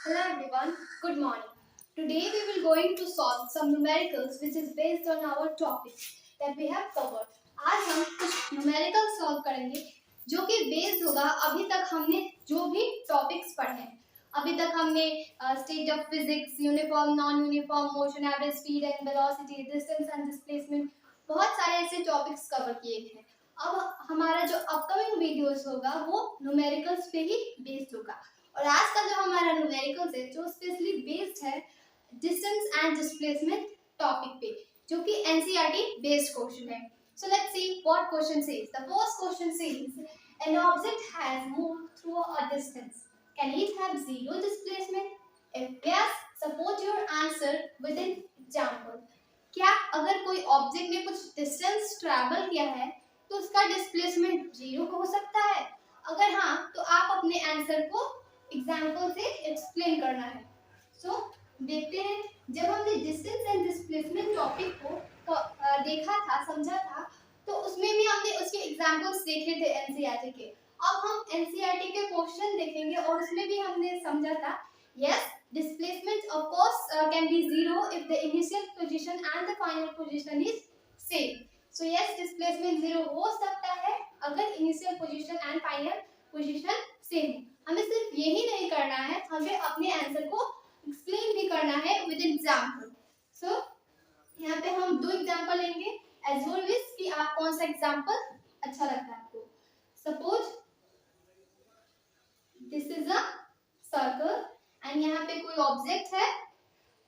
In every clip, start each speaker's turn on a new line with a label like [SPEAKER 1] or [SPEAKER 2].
[SPEAKER 1] Hello everyone, good morning. Today we will going to solve some numericals which is based on our topics that we have covered. आज हम कुछ numerical solve करेंगे जो कि based होगा अभी तक हमने जो भी टॉपिक्स पढ़े हैं। अभी तक हमने state of physics, uniform, non uniform, motion, average speed and velocity, distance and displacement, बहुत सारे ऐसे टॉपिक्स कवर किए हैं। अब हमारा जो अपकमिंग वीडियोस होगा वो न्यूमेरिकल्स पे ही बेस्ड होगा। और आज का जो हमारा न्यूमेरिकल्स है जो स्पेशली बेस्ड है डिस्टेंस एंड डिस्प्लेसमेंट टॉपिक पे, जो कि एनसीईआरटी बेस्ड क्वेश्चन है। So let's see what question says. The first question says an object has moved through a distance. Can it have zero displacement? If yes, support your answer with an example. क्या अगर कोई object ने कुछ distance travel किया है तो उसका displacement zero हो सकता है? अगर हाँ तो आप अपने आंसर को एग्जाम्पल से एक्सप्लेन करना है। सो देखते हैं, जब हमने डिस्टेंस एंड डिस्प्लेसमेंट टॉपिक को देखा था, समझा था, तो उसमें भी हमने उसके एग्जाम्पल्स देखे थे एनसीईआरटी के। अब हम एनसीईआरटी के क्वेश्चन देखेंगे और उसमें भी हमने समझा था yes displacement of course can be zero if the initial position and the final position is same. So yes, displacement zero हो सकता है अगर initial position and final position same हो। हमें सिर्फ यही नहीं करना है, हमें अपने आंसर को एक्सप्लेन भी करना है विद एग्जांपल। सो यहाँ पे हम दो एग्जांपल लेंगे एज ऑलवेज कि आप कौन सा एग्जांपल अच्छा लगता है आपको। Suppose this is a circle and यहाँ पे कोई ऑब्जेक्ट है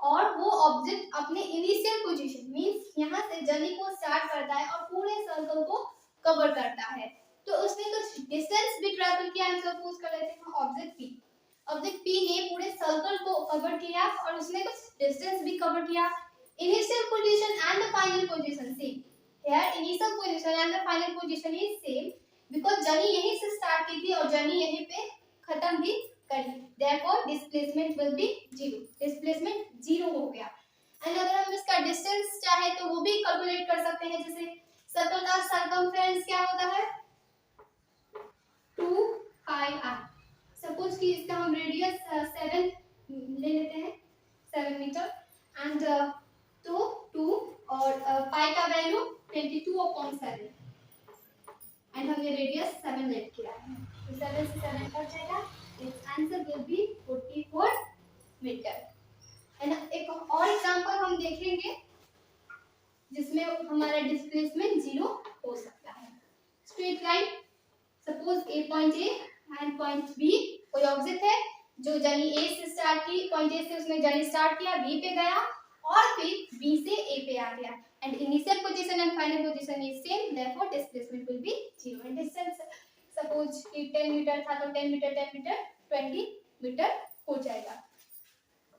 [SPEAKER 1] और वो ऑब्जेक्ट अपने इनिशियल पोजीशन मींस यहाँ से जर्नी को स्टार्ट करता है और पूरे सर्कल को कवर करता है। तो उसने कुछ डिस्टेंस भी ट्रैवल किया। हम सपोज कर लेते हैं ऑब्जेक्ट पी ने पूरे सर्कल को कवर किया और उसने कुछ डिस्टेंस भी कवर किया। Initial position and the final position same. Here initial position and the final position is same because journey यहीं से स्टार्ट की थी और जर्नी यहीं पे खत्म भी करी। Therefore displacement will be zero. Displacement zero हो गया। एंड अगर हम इसका डिस्टेंस चाहे तो वो भी कैलकुलेट कर सकते हैं। जैसे सर्कल का सर्कमफ्रेंस क्या होता है 2 पाई r। सपोज कि इसका हम रेडियस 7 ले लेते हैं, 7 मीटर एंड तो 2 और पाई का वैल्यू 22/7 एंड हमने रेडियस 7 लेट किया है तो 7 से 7 कट जाएगा। its answer will be 44 metre. And एक और एग्जांपल हम देखेंगे जिसमें हमारा डिस्प्लेसमेंट जीरो हो सकता है। Straight line, suppose a point A and point B, कोई ऑब्जेक्ट है जो जर्नी ए से स्टार्ट की, पॉइंट ए से उसने जर्नी स्टार्ट किया, बी पे गया और फिर बी से ए पे आ गया and initial position and final position is same, therefore displacement will be zero. And distance suppose कि 10 मीटर था तो 10 मीटर 10 मीटर 20 मीटर हो जाएगा।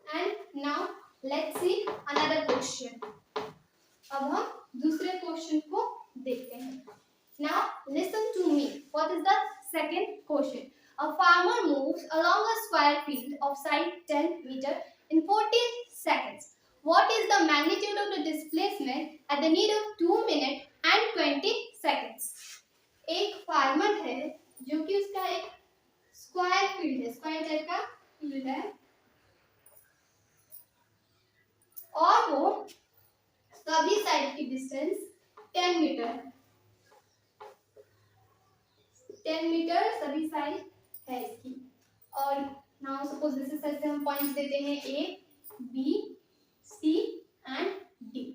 [SPEAKER 1] And now let's see another question. अब हम दूसरे क्वेश्चन को देखते हैं। Now listen to me, what is the second question. A farmer moves along a square field of side 10 meter in 40 seconds. What is the magnitude of the displacement at the need of 2 minutes and 20 seconds? एक farmer है जो कि उसका एक square field है, square type का field है और वो सभी साइड की डिस्टेंस 10 मीटर 10 मीटर सभी साइड है इसकी। और नाउ सपोज दिस इज ऐसे हम पॉइंट्स देते हैं A B C and D.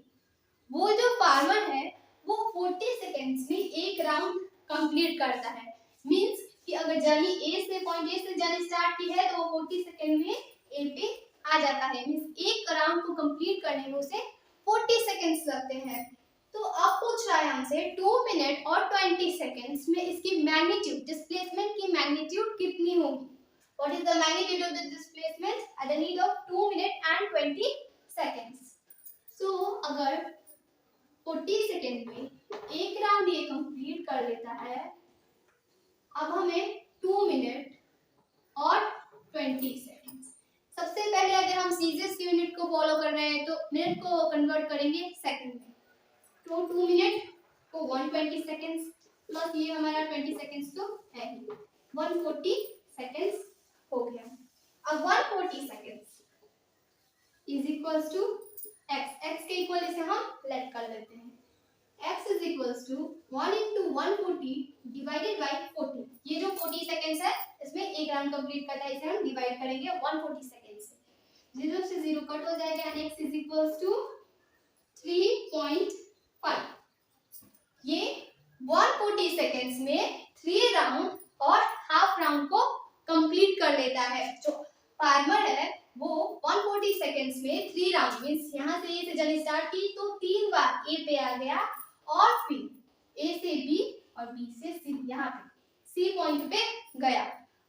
[SPEAKER 1] वो जो फार्मर है वो 40 सेकेंड्स में एक राउंड कंप्लीट करता है। मींस कि अगर जर्नी ए से पॉइंट ए से जर्नी स्टार्ट की है तो वो 40 सेकेंड में ए पे आ जाता है। मींस एक राउंड को कंप्लीट करने में उसे 40 सेकेंड्स लगते हैं। तो अब पूछ रहा है हमसे 2 मिनट और 20 सेकेंड्स में इसकी मैग्नीट्यूड, डिस्प्लेसमेंट की मैग्नीट्यूड कितनी होगी। What is the magnitude of the displacement at the need of 2 minute and 20 seconds. So अगर 40 सेकेंड में एक राउंड ये कंप्लीट कर लेता है, अब हमें 2 मिनट और 20 सेकेंड्स। सबसे पहले अगर हम सीजीएस की यूनिट को फॉलो कर रहे हैं तो मिनट को कन्वर्ट करेंगे सेकंड में। तो 2 मिनट को 120 सेकेंड्स प्लस ये हमारा 20 सेकेंड्स तो है ही, 140 सेकेंड्स हो गया। अब 140 seconds is equals to x के इक्वल इसे हम लेट कर लेते हैं। x is equals to 1 into 140 divided by 40। ये जो 40 सेकेंड्स है इसमें एक राउंड कंप्लीट करता है, इसे हम डिवाइड करेंगे 140 सेकेंड से। 0 से 0 कट हो जाएगा and x is equals to 3.5। ये 140 सेकेंड्स में 3 राउंड और हाफ राउंड को कंप्लीट कर लेता है। जो फार्मर है वो 140 सेकेंड्स में 3 राउंड मींस यहाँ से ए से जब स्टार्ट की तो 3 बार ए पे आ गया और फिर ए से बी और बी से सी, यहाँ पे सी पॉइंट पे गया।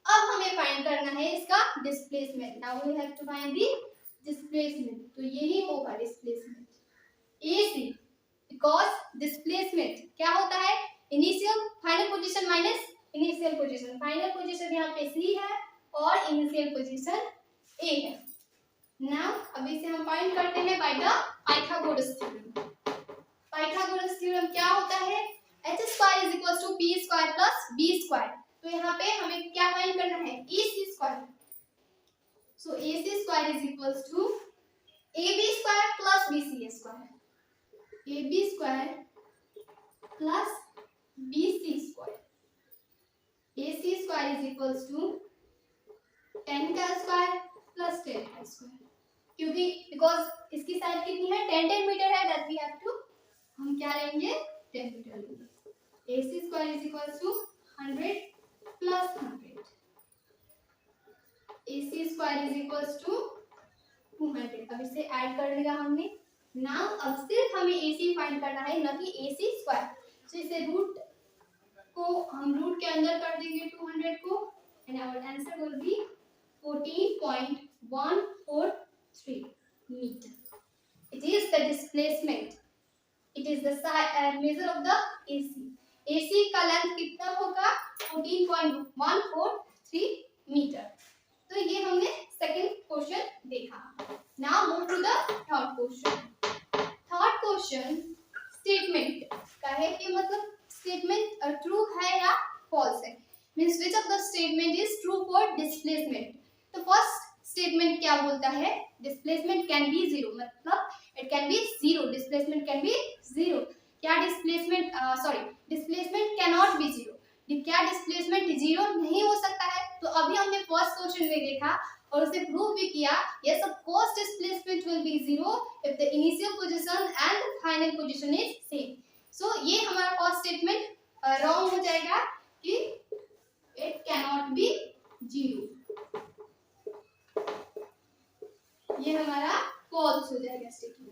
[SPEAKER 1] अब हमें फाइंड करना है इसका displacement. Now we have to find the displacement. तो यही होगा displacement A C, because displacement क्या होता है, initial final position minus initial position. Final position यहाँ पे सी है और इनिशियल पोजीशन ए है। नाउ अब इसे हम फाइंड करते हैं by the Pythagoras theorem. Pythagoras theorem क्या होता है, h square is equals to p square plus b square. तो यहाँ पे हमें क्या फाइंड करना है, ac square. So ac square is equals to ab square plus bc square. ab square plus bc square. ac square is equals to 10 का square plus 10 का square, क्योंकि बिकॉज इसकी साइड कितनी है 10 मीटर है, दैट वी हैव टू हम क्या लेंगे 10 मीटर लेंगे। ac square is equals to 100 plus 100। ac square is equals to 200। अब इसे ऐड कर लिया हमने। नाउ अब सिर्फ हमें ac फाइंड करना है, न कि ac स्क्वायर। तो इसे रूट को हम रूट के अंदर कर देंगे 200 को and our answer will be 14.143 meter. It is the displacement. It is the measure of the AC. AC का लेंथ कितना होगा 14.143 मीटर। तो ये हमने सेकंड क्वेश्चन देखा। Now move to the third question. Third question statement का है कि मतलब स्टेटमेंट ट्रू है या फॉल्स है, means which of the statement is true for displacement. तो फर्स्ट स्टेटमेंट क्या बोलता है, डिस्प्लेसमेंट कैन बी जीरो, मतलब it can be zero, displacement can be zero. क्या displacement displacement can not be zero, क्या डिस्प्लेसमेंट जीरो नहीं हो सकता है। तो अभी हमने फर्स्ट क्वेश्चन में देखा और उसे प्रूव भी किया, yes of course displacement will be zero if the initial position and final position is same. So ये हमारा फर्स्ट स्टेटमेंट रॉन्ग हो जाएगा कि it can not be zero, ये हमारा फॉल्स हो जाएगा स्टेटमेंट।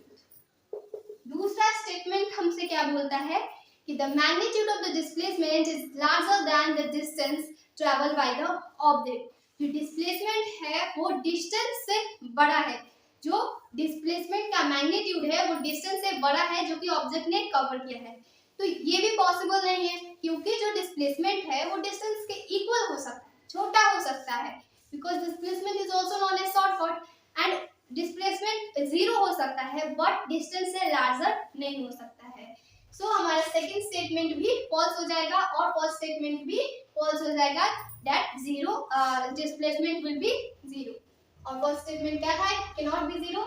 [SPEAKER 1] दूसरा स्टेटमेंट हमसे क्या बोलता है कि the magnitude of the displacement is larger than the distance travel by the object. जो डिस्प्लेसमेंट है वो डिस्टेंस से बड़ा है, जो डिस्प्लेसमेंट का मैग्नीट्यूड है वो डिस्टेंस से बड़ा है जो कि ऑब्जेक्ट ने कवर किया है। तो ये भी पॉसिबल नहीं है, क्योंकि जो डिस्प्लेसमेंट है वो डिस्टेंस के इक्वल हो सकता है, छोटा हो सकता है, because displacement is also known as shortcut and displacement zero हो सकता है बट डिस्टेंस से लार्जर नहीं हो सकता है। सो हमारा सेकंड स्टेटमेंट भी फॉल्स हो जाएगा और फर्स्ट स्टेटमेंट भी फॉल्स हो जाएगा, that zero displacement will be zero. और फर्स्ट स्टेटमेंट क्या था, कैन नॉट बी जीरो,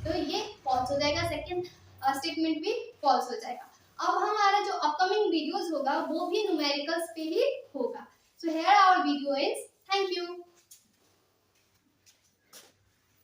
[SPEAKER 1] तो ये फॉल्स हो जाएगा, सेकंड स्टेटमेंट भी फॉल्स हो जाएगा। अब हमारा जो अपकमिंग वीडियोस होगा वो भी न्यूमेरिकल्स पे ही होगा। So here our video is, thank you.